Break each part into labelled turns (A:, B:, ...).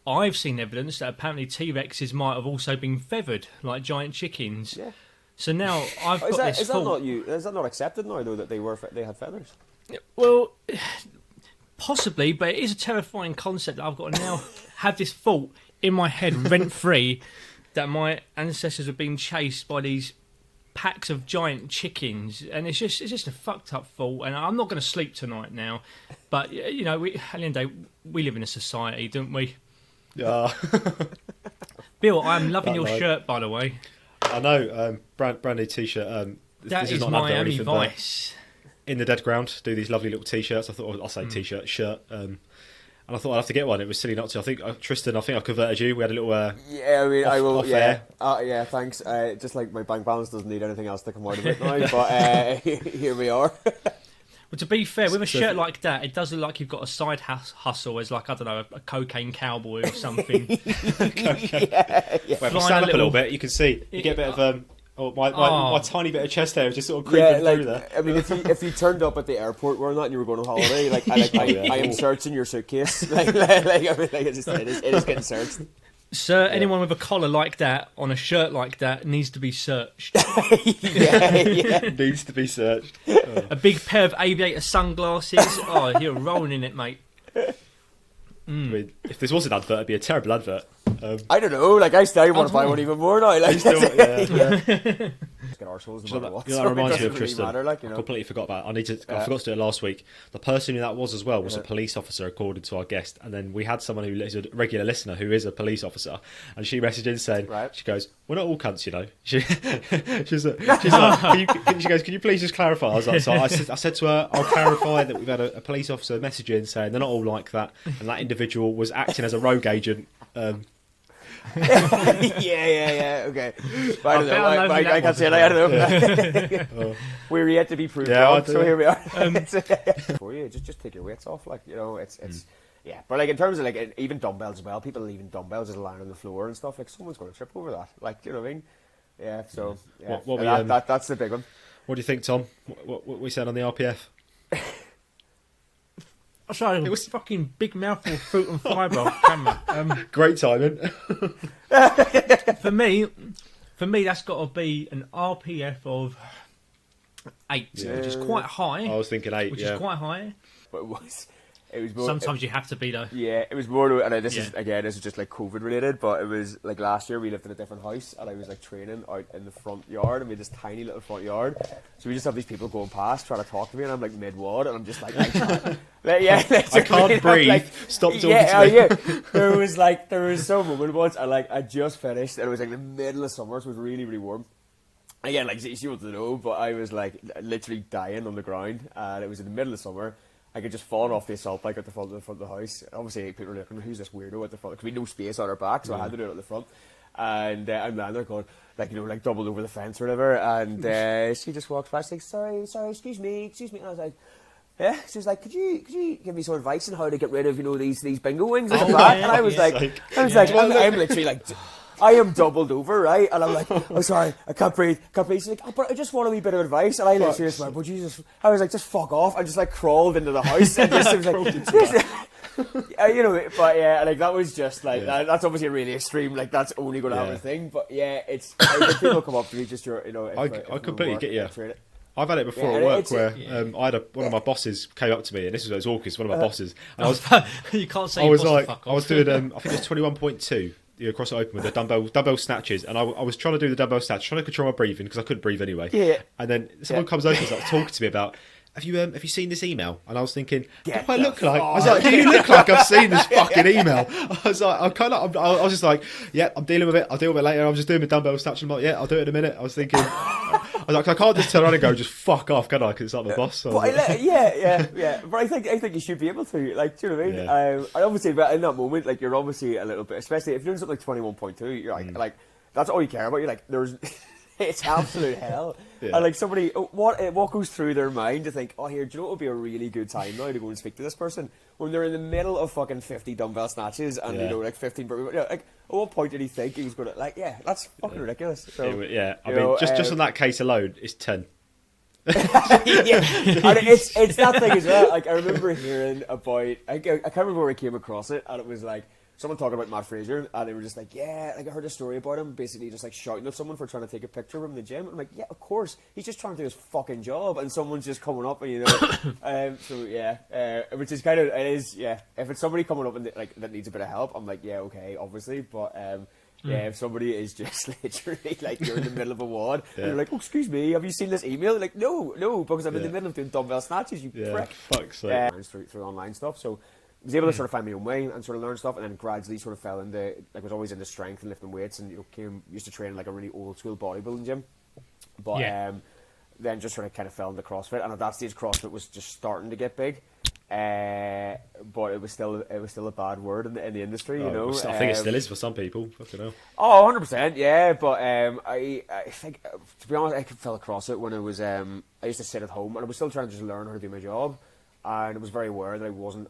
A: I've seen evidence that apparently T-Rexes might have also been feathered like giant chickens.
B: Yeah.
A: So now I've got this
B: Is that
A: thought.
B: not you? Is that not accepted now though that they had feathers?
A: Well, possibly, but it is a terrifying concept that I've got to now have this thought in my head rent-free that my ancestors were being chased by these packs of giant chickens, and it's just a fucked up thought, and I'm not going to sleep tonight now. But, you know, at the end of the day, we live in a society, don't we?
C: Yeah.
A: Bill, I'm loving your shirt, by the way.
C: I know, brand new t-shirt.
A: That
C: this
A: is
C: not an advert or
A: Miami
C: anything, but
A: Vice.
C: In the Dead Ground, do these lovely little t-shirts. I thought, I'll say t-shirt, shirt. And I thought I'd have to get one. It was silly not to. I think, Tristan, I converted you. We had a little
B: Yeah, I mean, I will.
C: off
B: Yeah,
C: air.
B: yeah. Thanks. Just like my bank balance doesn't need anything else to come out of it now, but here we are.
A: Well, to be fair, with a shirt like that, it does look like you've got a side hustle as, like, I don't know, a cocaine cowboy or something.
B: yeah.
C: Well, if you stand up a little bit, you can see. You get a bit of my tiny bit of chest hair is just sort of creeping through there.
B: I mean, if you turned up at the airport wearing that and you were going on holiday, I am searching your suitcase. It is getting searched.
A: Sir, anyone with a collar like that on a shirt like that needs to be searched.
B: yeah.
C: Needs to be searched.
A: A big pair of aviator sunglasses. Oh, you're rolling in it, mate.
C: I mean, if this was an advert, it'd be a terrible advert.
B: I don't know. Like I still want to buy one even more now. Like, get arseholes no matter what.
C: That reminds me of Tristan.
B: Matter,
C: I completely forgot about it. I forgot to do it last week. The person who that was as well was a police officer, according to our guest. And then we had someone who is a regular listener who is a police officer, and she messaged in saying, she goes, "We're not all cunts, you know." She's like, she goes, "Can you please just clarify?" I was like, so I said to her, "I'll clarify that we've had a police officer message in saying they're not all like that, and that individual was acting as a rogue agent."
B: yeah. Okay. But I don't know. I can't say it. I don't know. We're yet to be proved wrong, so here we are. For you, just take your weights off. Like, you know, it's yeah. But like in terms of like even dumbbells as well, people leaving dumbbells just lying on the floor and stuff. Like someone's going to trip over that. Like, you know what I mean? Yeah. So yeah. That's the big one.
C: What do you think, Tom? What we said on the RPF?
A: Sorry, it was fucking big mouthful of fruit and fibre off camera.
C: Great timing.
A: For me, that's got to be an RPF of 8, which is quite high.
C: I was thinking 8,
A: which is quite high.
B: But it was more,
A: sometimes you have to be though.
B: Yeah, it was more. And this is just like COVID related. But it was like last year we lived in a different house, and I was like training out in the front yard, and we had this tiny little front yard. So we just have these people going past trying to talk to me, and I'm like mid-wad, and I'm just like I
C: can't breathe.
B: Like,
C: stop talking to me.
B: Yeah. There was some moment once, and like I just finished, and it was like the middle of summer, so it was really really warm. Again, like she wanted to know, but I was like literally dying on the ground, and it was in the middle of summer. I could just fall off the assault bike at the front of the house. Obviously, people were looking, who's this weirdo at the front? Because we had no space on our back, so I had to do it at the front. And I'm lying there going, like, you know, like doubled over the fence or whatever. And she just walked past, like, sorry, excuse me. And I was like, yeah. She was like, could you give me some advice on how to get rid of, you know, these bingo wings at the back? And I was like, I'm literally like, I am doubled over, right? And I'm like, oh, sorry, I can't breathe. She's like, oh, but I just want a wee bit of advice. And I literally just went, would you just, I was like, just fuck off. I just like crawled into the house and just was like, you know, but yeah, like that was just like, that's obviously a really extreme, like that's only going to happen thing. But yeah, it's, like, people come up to me just, you know,
C: I completely get you. I've had it before at work where I had one of my bosses came up to me, and this was Orcus, one of my bosses. And I was,
A: you can't say.
C: I was like, I was doing, I think it was 21.2. You cross it open with the dumbbell snatches, and I was trying to do the dumbbell snatch, trying to control my breathing because I couldn't breathe anyway. Yeah. And then someone comes over and starts talking to me about, have you seen this email? And I was thinking, do I look like? I was like, do you look like I've seen this fucking email? I was like, I was just like, yeah, I'm dealing with it. I'll deal with it later. I'm just doing the dumbbell snatch. I'm like, yeah, I'll do it in a minute. I was thinking, I was like, I can't just turn around and go, just fuck off, can I? Because it's like my boss. So
B: but yeah. But I think you should be able to. Like, do you know what I mean?
C: Yeah.
B: I obviously, but in that moment, like you're obviously a little bit, especially if you're doing something like 21.2, you're like that's all you care about. You're like, it's absolute hell. Yeah. And like somebody, what goes through their mind to think, oh, here, do you know what would be a really good time now to go and speak to this person when they're in the middle of fucking 50 dumbbell snatches and you know, like 15 burpees. You know, like, at what point did he think he was going to, like, yeah, that's fucking ridiculous. So,
C: I mean, just on that case alone, it's 10.
B: And it's that thing as well. Like I remember hearing about, I can't remember where I came across it, and it was like someone talking about Matt Fraser, and they were just like, yeah, like I heard a story about him, basically just like shouting at someone for trying to take a picture of him in the gym. I'm like, yeah, of course, he's just trying to do his fucking job, and someone's just coming up, and so yeah, which is kind of, it is, yeah. If it's somebody coming up and like that needs a bit of help, I'm like, yeah, okay, obviously, but yeah, if somebody is just literally like you're in the middle of a ward and you're like, oh, excuse me, have you seen this email? Like, no, because I'm in the middle of doing dumbbell snatches, you prick.
C: Fuck's sake.
B: Through online stuff, so I was able to sort of find my own way and sort of learn stuff, and then gradually sort of fell into, like, was always into strength and lifting weights, and used to train in like a really old school bodybuilding gym, but then just sort of kind of fell into CrossFit, and at that stage CrossFit was just starting to get big. But it was still a bad word in the industry, you know.
C: I think it still is for some people. Fucking hell.
B: Oh, 100%, yeah. But I think, to be honest, I fell across it when I was I used to sit at home, and I was still trying to just learn how to do my job, and I was very aware that I wasn't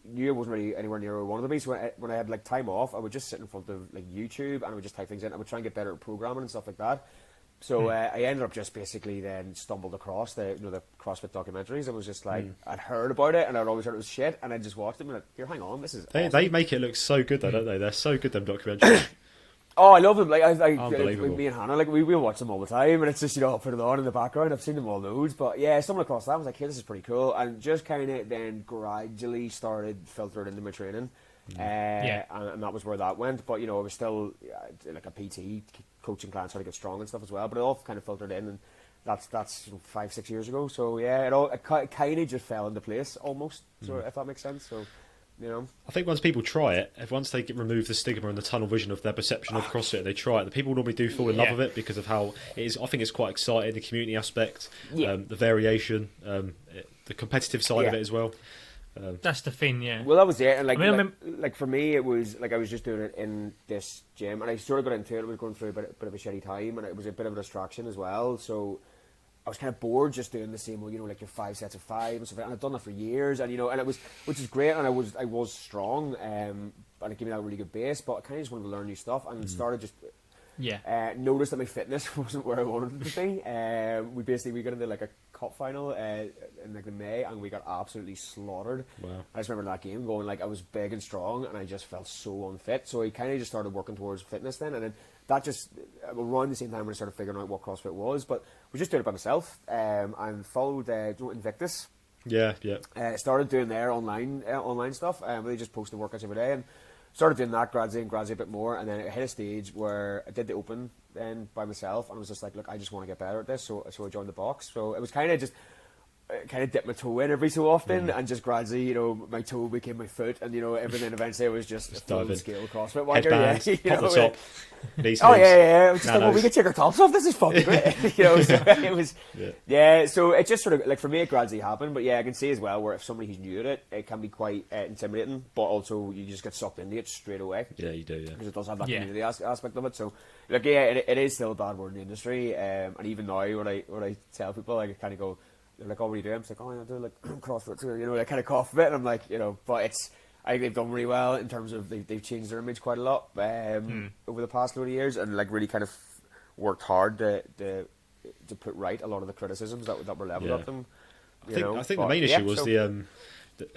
B: really anywhere near where I wanted to be. So when I had like time off, I would just sit in front of like YouTube, and I would just type things in. I would try and get better at programming and stuff like that. So I ended up just basically then stumbled across the CrossFit documentaries. I was just like, I'd heard about it, and I'd always heard it was shit, and I just watched them and like, here, hang on, this is awesome.
C: They make it look so good though, don't they? They're so good, them documentaries.
B: Oh, I love them. Like
C: Unbelievable.
B: me and Hannah, like we watch them all the time, and it's just I'll put it on in the background. I've seen them all loads, but yeah, stumbled across that. I was like, hey, this is pretty cool, and just kind of then gradually started filtering into my training. And that was where that went. But I was still like a PT, coaching clients how to get strong and stuff as well. But it all kind of filtered in, and that's 5-6 years ago. So yeah, it kind of just fell into place almost. So if that makes sense. So
C: I think once people try it, once they remove the stigma and the tunnel vision of their perception of CrossFit, they try it. The people normally do fall in love with it because of how it is. I think it's quite exciting, the community aspect, the variation, the competitive side of it as well.
A: That's the thing, yeah.
B: Well, that was it, and like for me, it was like I was just doing it in this gym, and I sort of got into it. I was going through a bit of a shitty time, and it was a bit of a distraction as well. So I was kind of bored just doing the same, like your 5 sets of 5 and stuff. And I'd done that for years, and and it was, which is great, and I was strong, and it gave me that really good base. But I kind of just wanted to learn new stuff, and started just. Noticed that my fitness wasn't where I wanted it to be. We got into like a cup final in like the May, and we got absolutely slaughtered.
C: Wow.
B: I just remember that game going like I was big and strong, and I just felt so unfit. So I kind of just started working towards fitness then, and then that just around the same time when I started figuring out what CrossFit was. But I was just doing it by myself, and followed Invictus.
C: Yeah.
B: Started doing their online stuff. They just posted workouts every day, and started doing that gradually a bit more, and then I hit a stage where I did the open then by myself, and I was just like, look, I just want to get better at this, so I joined the box. So it was kind of just dip my toe in every so often, and just gradually, my toe became my foot, and everything eventually it was just a full scale CrossFit wanker.
C: Headbands, pop the top, knee sleeves,
B: I was just like, well, we can take our tops off. This is fucking great. So it was, So it just sort of like for me, it gradually happened. But yeah, I can see as well where if somebody who's new at it, it can be quite intimidating, but also you just get sucked into it straight away.
C: Yeah, you do. Yeah,
B: because it does have that community aspect of it. So like, yeah, it is still a bad word in the industry. And even now, when I tell people, like, I kind of go. They're like, oh, what do you do? I'm like, oh, I do like CrossFit too. I kind of cough a bit, and I'm like, but I think they've done really well in terms of they've changed their image quite a lot over the past load of years, and like really kind of worked hard to put right a lot of the criticisms that were leveled at them.
C: I think the main issue was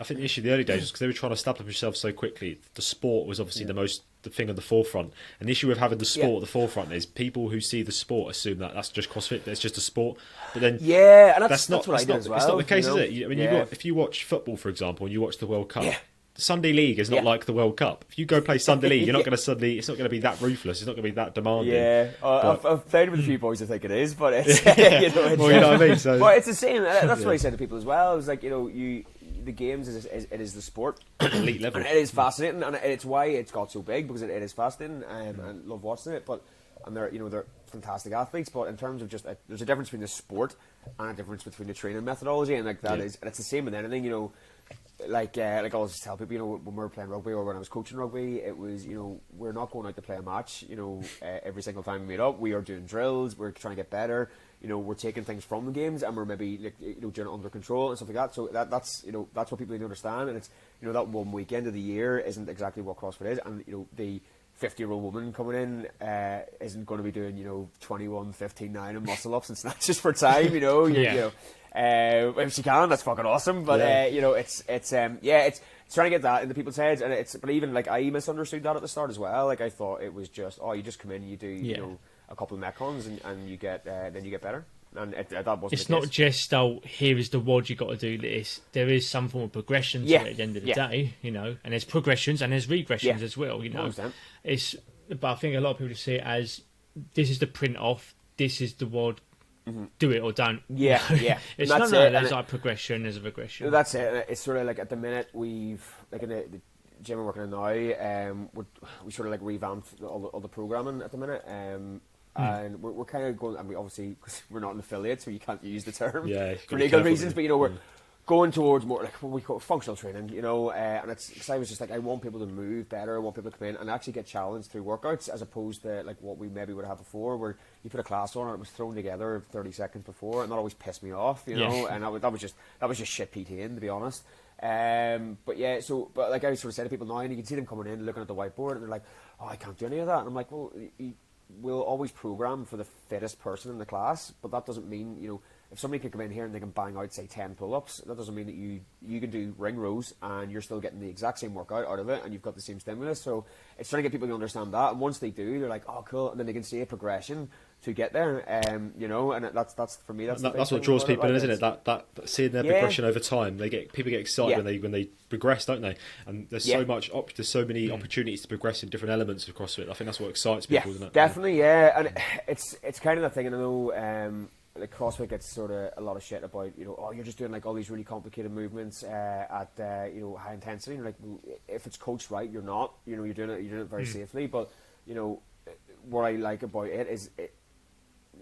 C: I think the issue in the early days was because they were trying to establish themselves so quickly. The sport was obviously the thing at the forefront, and the issue with having the sport at the forefront is people who see the sport assume that that's just CrossFit, it's just a sport. But then
B: and that's what I did as well.
C: It's not the case, is it? I mean, if you watch football, for example, and you watch the World Cup. The Sunday League is not like the World Cup. If you go play Sunday League, you're not going to it's not going to be that ruthless. It's not going to be that demanding.
B: I've played with a few boys. I think it is, but it's
C: well, you know what I mean. So,
B: but it's the same. That's what I said to people as well. It was like the games is the sport,
C: elite level,
B: and it is fascinating, and it's why it's got so big because it is fascinating, and love watching it. But they're fantastic athletes. But in terms of just there's a difference between the sport and a difference between the training methodology, and like that is, and it's the same with anything. Like I always tell people, when we were playing rugby or when I was coaching rugby, it was, we're not going out to play a match, every single time we meet up. We are doing drills, we're trying to get better, we're taking things from the games, and we're maybe doing it under control and stuff like that. So that's what people need to understand, and it's, that one weekend of the year isn't exactly what CrossFit is, and, the 50-year-old woman coming in isn't going to be doing, 21, 15, 9 and muscle ups and snatches for time, if she can, that's fucking awesome. But it's it's trying to get that into people's heads, and but even like I misunderstood that at the start as well. Like I thought it was just, you just come in, you do you know a couple of metcons, and you get then you get better. And that wasn't.
A: It's not just here is the WOD, you got to do this. There is some form of progression to it at the end of the day, you know. And there's progressions and there's regressions as well, you know.
B: 100%.
A: But I think a lot of people just see it as this is the print off, this is the WOD. Do it or don't.
B: Yeah, yeah.
A: It's not like there's like progression, there's a regression.
B: That's it. It's sort of like at the minute we've like in the gym we're working in now. We sort of like revamped all the programming at the minute. And we're kind of going. I mean, obviously, because we're not an affiliate, so you can't use the term for legal reasons. But you know, we're going towards more like what we call functional training. You know, and it's because I was just like, I want people to move better. I want people to come in and actually get challenged through workouts, as opposed to like what we maybe would have before, where you put a class on and it was thrown together 30 seconds before, and that always pissed me off. You know, and that was just shit PTing, to be honest. But like I sort of say to people now, and you can see them coming in, looking at the whiteboard, and they're like, "Oh, I can't do any of that." And I'm like, "Well, we'll always program for the fittest person in the class, but that doesn't mean, you know, if somebody can come in here and they can bang out, say, 10 pull-ups, that doesn't mean that you can do ring rows and you're still getting the exact same workout out of it and you've got the same stimulus." So it's trying to get people to understand that, and once they do, they're like, "Oh, cool," and then they can see a progression to get there, you know, and that's for me, that's
C: what draws people in, isn't it? That seeing their progression over time. People get excited when they progress, don't they? And there's so many opportunities to progress in different elements of CrossFit. I think that's what excites people, isn't it?
B: Definitely, and it's kind of the thing, and I know like CrossFit gets sort of a lot of shit about, you know, "Oh, you're just doing like all these really complicated movements at you know, high intensity." And like, if it's coached right, you're not, you know, you're doing it very safely. But you know, what I like about it is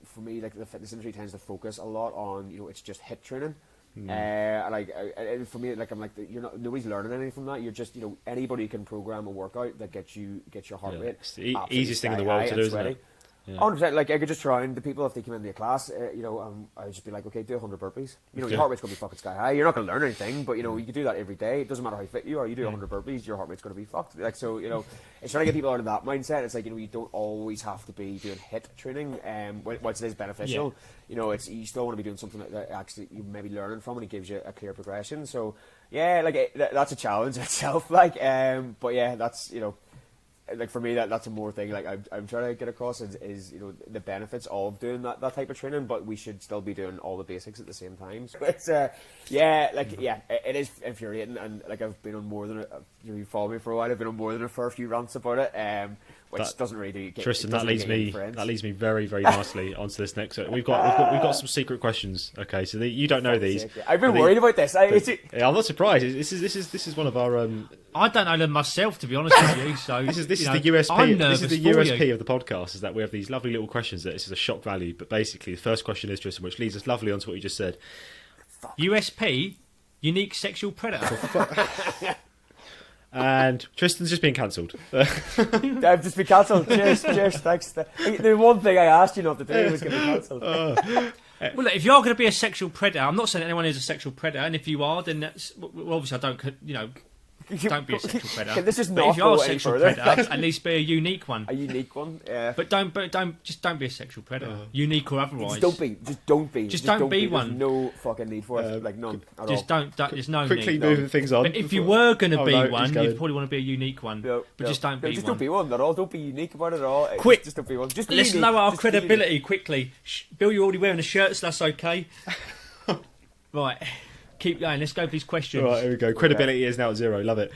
B: for me, like the fitness industry tends to focus a lot on, you know, it's just HIIT training. And for me, like, I'm like, nobody's learning anything from that. You're just, you know, anybody can program a workout that gets your heart rate.
C: It's the easiest thing in the world to do, isn't it?
B: 100%. Like I could just try, and the people, if they come into a class, you know, I would just be like, "Okay, do 100 burpees." You know, your heart rate's gonna be fucking sky high. You're not gonna learn anything, but you know, you can do that every day. It doesn't matter how fit you are. You do 100 burpees, your heart rate's gonna be fucked. Like, so, you know, it's trying to get people out of that mindset. It's like, you know, you don't always have to be doing HIIT training, which is beneficial. You know, you still want to be doing something that actually you may be learning from, and it gives you a clear progression. So yeah, like that's a challenge in itself. Like, but yeah, that's, you know, like for me, that's a more thing like I'm trying to get across is you know, the benefits of doing that type of training, but we should still be doing all the basics at the same time. So it's it is infuriating, and like I've been on more than you follow me for a while. I've been on more than a fair few rants about it, which doesn't really get,
C: Tristan. That leads me very, very nicely onto this next. We've got some secret questions. Okay, so you don't know these.
B: I've been worried about this.
C: I'm not surprised. This is one of our.
A: I don't know them myself, to be honest with you. So
C: this is the USP. This is the USP of the podcast, is that we have these lovely little questions that this is a shock value. But basically, the first question is, Tristan, which leads us lovely onto what you just said.
A: USP, unique sexual predator.
C: And Tristan's just been cancelled.
B: I've just been cancelled. Cheers, thanks. The one thing I asked you not to do was going to be cancelled.
A: Well, look, if you're going to be a sexual predator, I'm not saying anyone is a sexual predator, and if you are, then that's, well, obviously I don't, you know, don't be a sexual predator.
B: This is
A: but
B: not
A: if you are a sexual predator, at least be a unique one.
B: A unique one, yeah.
A: But don't be a sexual predator, unique or otherwise.
B: Just don't be.
A: Just don't be one.
B: There's no fucking need for it, like none at all.
A: Don't. There's no
C: quickly
A: need.
C: moving things on.
A: But if you were going to be one, you'd probably want to be a unique one. But just don't be one.
B: Just don't be one at all. Don't be unique about it at all.
A: Quick,
B: just don't be one. Just be
A: let's
B: unique.
A: lower our credibility quickly. Bill, you're already wearing a shirt, so that's okay. Right. Keep going. Let's go for these questions.
C: Right, here we go. Credibility is now at 0. Love it.